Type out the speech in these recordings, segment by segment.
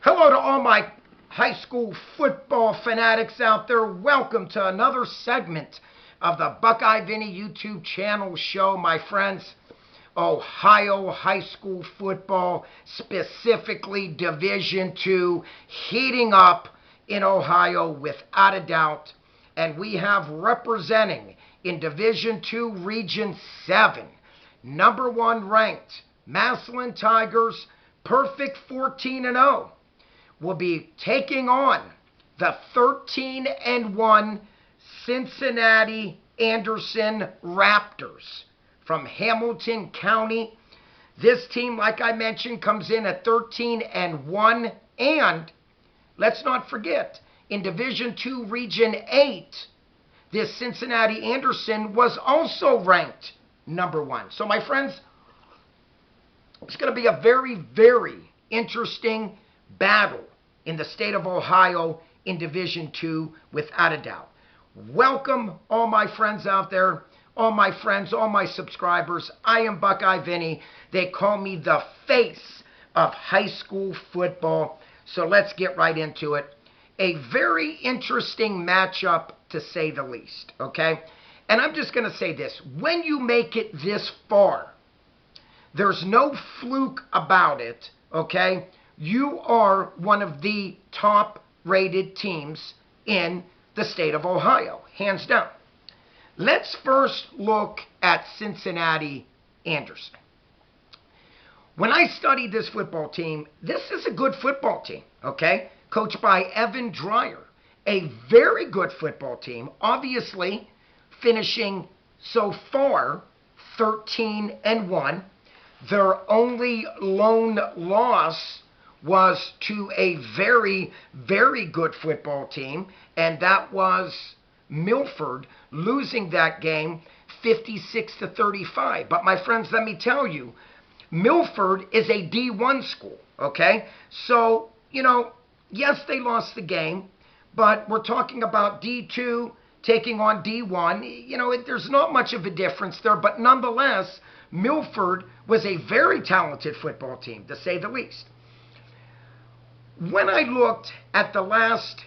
Hello to all my high school football fanatics out there. Welcome to another segment of the Buckeye Vinny YouTube channel show, my friends. Ohio high school football, specifically Division II, heating up in Ohio without a doubt. And we have representing in Division II, Region 7, number 1 ranked Massillon Tigers, perfect 14-0. Will be taking on the 13-1 Cincinnati Anderson Raptors from Hamilton County. This team, like I mentioned, comes in at 13-1, and let's not forget, in Division II Region 8, this Cincinnati Anderson was also ranked number 1. So, my friends, it's going to be a very, very interesting battle in the state of Ohio in Division II, without a doubt. Welcome, all my friends out there, all my friends, all my subscribers. I am Buckeye Vinny. They call me the face of high school football. So let's get right into it. A very interesting matchup, to say the least, okay? And I'm just going to say this. When you make it this far, there's no fluke about it, okay? You are one of the top-rated teams in the state of Ohio, hands down. Let's first look at Cincinnati Anderson. When I studied this football team, this is a good football team, okay? Coached by Evan Dreyer. A very good football team, obviously finishing so far 13-1. Their only lone loss was to a very, very good football team, and that was Milford, losing that game 56-35. But my friends, let me tell you, Milford is a D1 school, okay? So, yes, they lost the game, but we're talking about D2 taking on D1. There's not much of a difference there, but nonetheless, Milford was a very talented football team, to say the least. When I looked at the last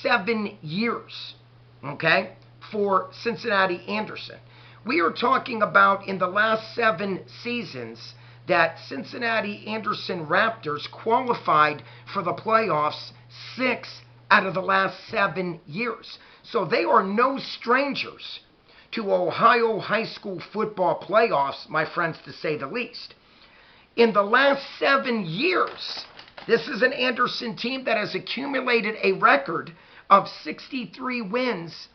7 years, okay, for Cincinnati Anderson, we are talking about in the last 7 seasons that Cincinnati Anderson Raptors qualified for the playoffs 6 out of the last 7 years. So they are no strangers to Ohio high school football playoffs, my friends, to say the least. In the last 7 years, this is an Anderson team that has accumulated a record of 63 wins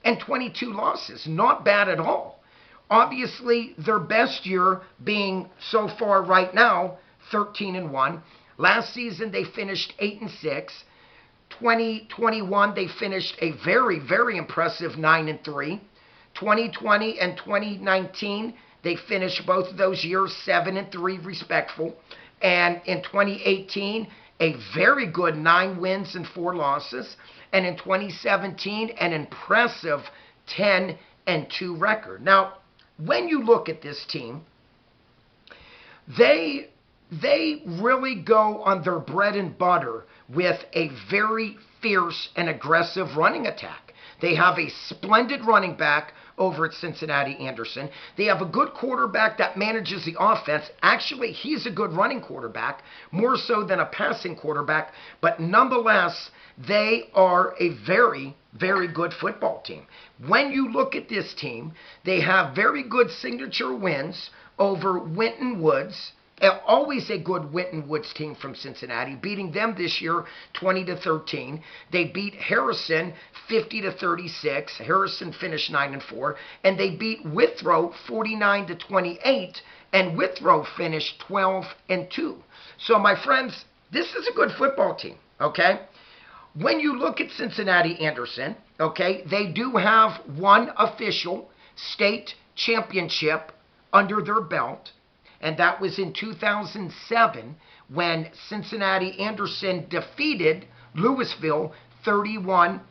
and 22 losses. Not bad at all. Obviously, their best year being so far right now 13-1. Last season they finished 8-6. 2021 they finished a very, very impressive 9-3. 2020 and 2019 they finished both of those years 7-3 respectful. And in 2018, a very good 9 wins and 4 losses. And in 2017, an impressive 10-2 record. Now, when you look at this team, they really go on their bread and butter with a very fierce and aggressive running attack. They have a splendid running back over at Cincinnati Anderson. They have a good quarterback that manages the offense. Actually, he's a good running quarterback, more so than a passing quarterback. But nonetheless, they are a very, very good football team. When you look at this team, they have very good signature wins over Winton Woods. Always a good Winton Woods team from Cincinnati, beating them this year 20-13. They beat Harrison 50-36. Harrison finished 9-4, and they beat Withrow 49-28, and Withrow finished 12-2. So, my friends, this is a good football team. Okay, when you look at Cincinnati Anderson, okay, they do have one official state championship under their belt. And that was in 2007 when Cincinnati Anderson defeated Louisville 31-25.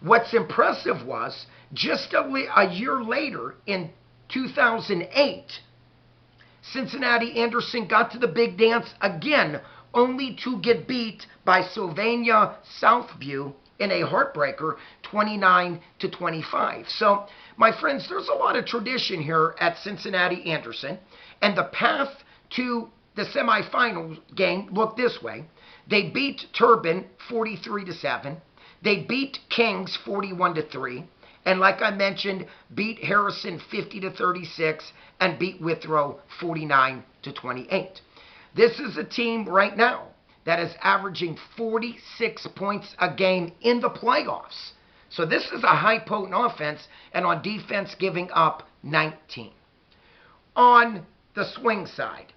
What's impressive was just a year later in 2008, Cincinnati Anderson got to the big dance again, only to get beat by Sylvania Southview in a heartbreaker, 29-25. So, my friends, there's a lot of tradition here at Cincinnati Anderson, and the path to the semifinals game looked this way. They beat Turbin 43-7. They beat Kings 41-3. And like I mentioned, beat Harrison 50-36 and beat Withrow 49-28. This is a team right now that is averaging 46 points a game in the playoffs. So this is a high potent offense, and on defense giving up 19. On the swing side,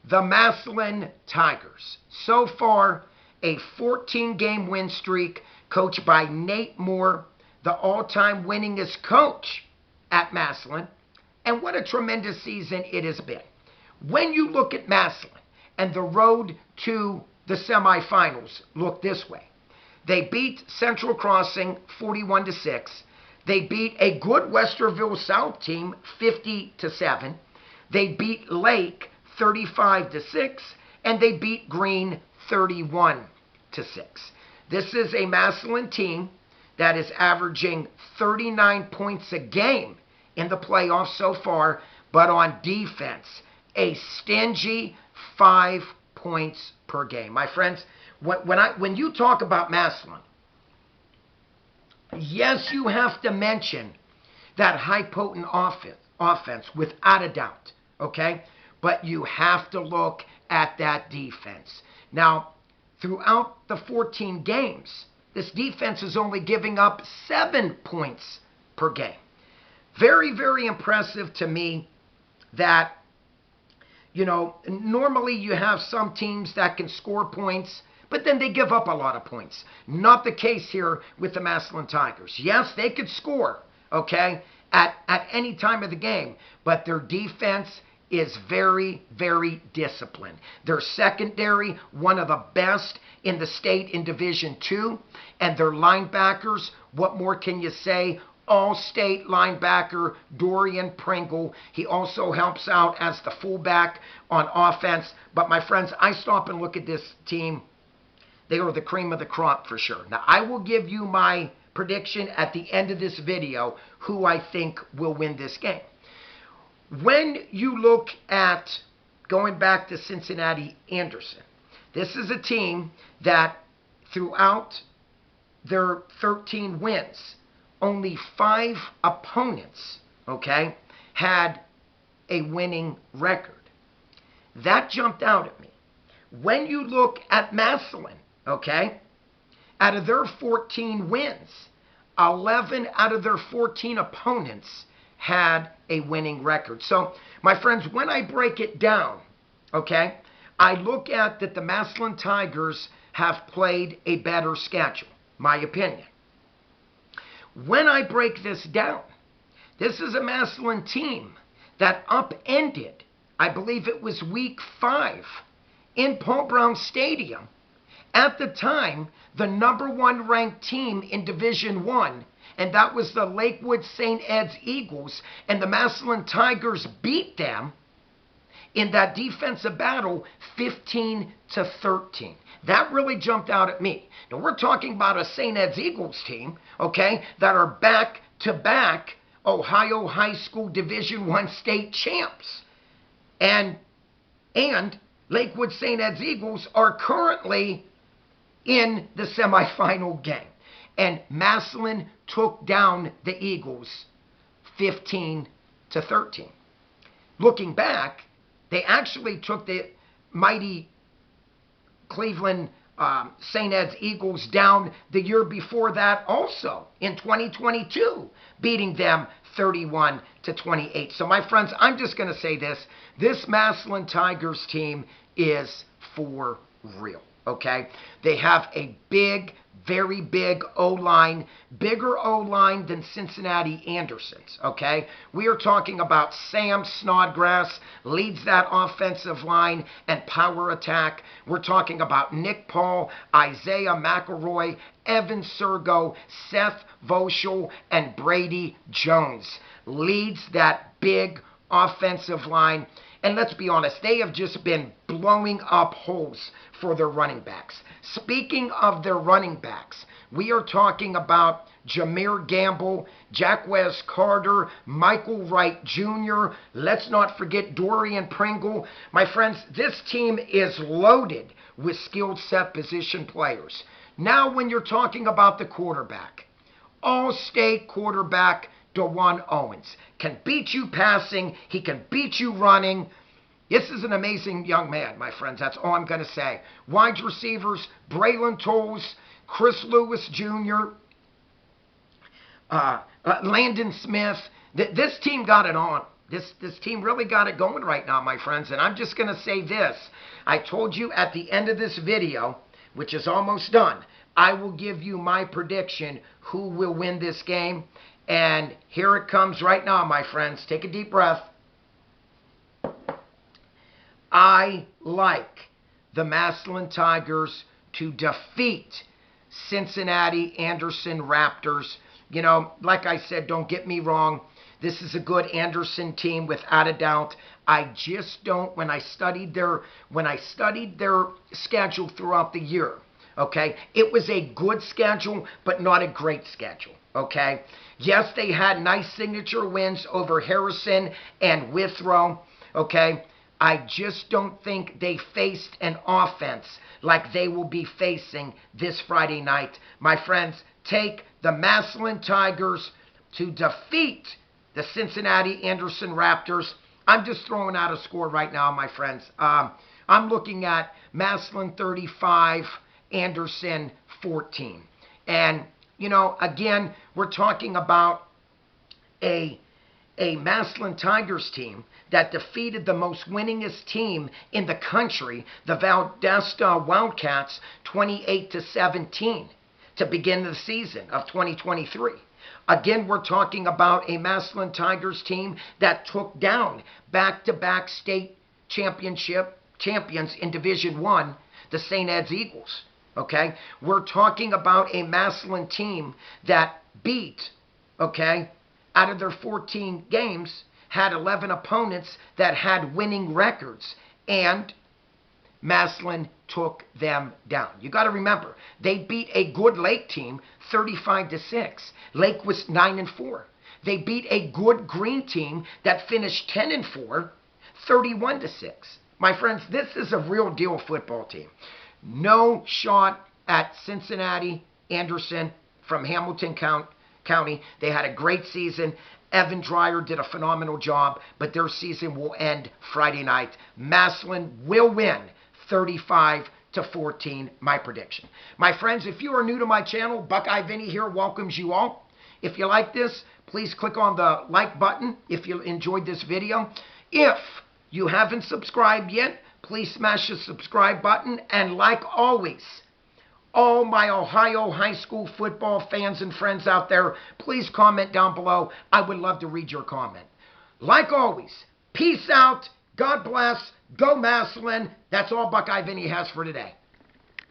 the Massillon Tigers. So far, a 14-game win streak coached by Nate Moore, the all-time winningest coach at Massillon. And what a tremendous season it has been. When you look at Massillon and the road to the semifinals, look this way. They beat Central Crossing 41-6. They beat a good Westerville South team 50-7. They beat Lake 35-6, and they beat Green 31-6. This is a Massillon team that is averaging 39 points a game in the playoffs so far, but on defense, a stingy 5 points per game. My friends, when you talk about Massillon, yes, you have to mention that high potent offense without a doubt, okay? But you have to look at that defense. Now, throughout the 14 games, this defense is only giving up 7 points per game. Very, very impressive to me that, normally you have some teams that can score points, but then they give up a lot of points. Not the case here with the Massillon Tigers. Yes, they could score, okay, at any time of the game, but their defense is very, very disciplined. Their secondary, one of the best in the state in Division II, and their linebackers, what more can you say? All-state linebacker Dorian Pringle. He also helps out as the fullback on offense. But my friends, I stop and look at this team. They are the cream of the crop for sure. Now, I will give you my prediction at the end of this video who I think will win this game. When you look at going back to Cincinnati Anderson, this is a team that throughout their 13 wins, only 5 opponents, okay, had a winning record. That jumped out at me. When you look at Massillon, okay, out of their 14 wins, 11 out of their 14 opponents had a winning record. So, my friends, when I break it down, okay, I look at that the Massillon Tigers have played a better schedule, my opinion. When I break this down, this is a Massillon team that upended, I believe it was week 5, in Paul Brown Stadium. At the time, the #1 ranked team in Division I, and that was the Lakewood St. Ed's Eagles, and the Massillon Tigers beat them in that defensive battle 15-13. That really jumped out at me. Now, we're talking about a St. Ed's Eagles team, okay, that are back-to-back Ohio High School Division I state champs. And Lakewood St. Ed's Eagles are currently in the semifinal game. And Massillon took down the Eagles 15-13. Looking back, they actually took the mighty Cleveland St. Ed's Eagles down the year before that also in 2022, beating them 31-28. So my friends, I'm just going to say this. This Massillon Tigers team is for real, okay? They have a big, very big O-line, bigger O-line than Cincinnati Anderson's, okay? We are talking about Sam Snodgrass leads that offensive line and power attack. We're talking about Nick Paul, Isaiah McElroy, Evan Sergo, Seth Voschel, and Brady Jones leads that big offensive line. And let's be honest, they have just been blowing up holes for their running backs. Speaking of their running backs, we are talking about Jameer Gamble, Jacquez Carter, Michael Wright Jr. Let's not forget Dorian Pringle. My friends, this team is loaded with skilled set position players. Now when you're talking about the quarterback, All-State quarterback DeJuan Owens can beat you passing. He can beat you running. This is an amazing young man, my friends. That's all I'm going to say. Wide receivers, Braylon Tolles, Chris Lewis Jr., Landon Smith. This team got it on. This team really got it going right now, my friends. And I'm just going to say this. I told you at the end of this video, which is almost done, I will give you my prediction who will win this game. And here it comes right now, my friends. Take a deep breath. I like the Massillon Tigers to defeat Cincinnati Anderson Raptors. You know, like I said, don't get me wrong. This is a good Anderson team without a doubt. I just don't, when I studied their schedule throughout the year, okay, it was a good schedule, but not a great schedule, okay? Yes, they had nice signature wins over Harrison and Withrow, okay? I just don't think they faced an offense like they will be facing this Friday night. My friends, take the Massillon Tigers to defeat the Cincinnati Anderson Raptors. I'm just throwing out a score right now, my friends. I'm looking at Massillon 35, Anderson 14. And, you know, again, we're talking about a Massillon Tigers team that defeated the most winningest team in the country, the Valdosta Wildcats, 28-17 to begin the season of 2023. Again, we're talking about a Massillon Tigers team that took down back-to-back state championship champions in Division I, the St. Ed's Eagles. Okay? We're talking about a Massillon team that beat, okay, out of their 14 games, had 11 opponents that had winning records, and Massillon took them down. You got to remember, they beat a good Lake team 35-6. Lake was 9-4. They beat a good Green team that finished 10-4, 31-6. My friends, this is a real deal football team. No shot at Cincinnati Anderson from Hamilton County. They had a great season. Evan Dreyer did a phenomenal job, but their season will end Friday night. Massillon will win 35-14, my prediction. My friends, if you are new to my channel, Buckeye Vinny here welcomes you all. If you like this, please click on the like button if you enjoyed this video. If you haven't subscribed yet, please smash the subscribe button. And like always, all my Ohio high school football fans and friends out there, please comment down below. I would love to read your comment. Like always, peace out. God bless. Go Massillon. That's all Buckeye Vinny has for today.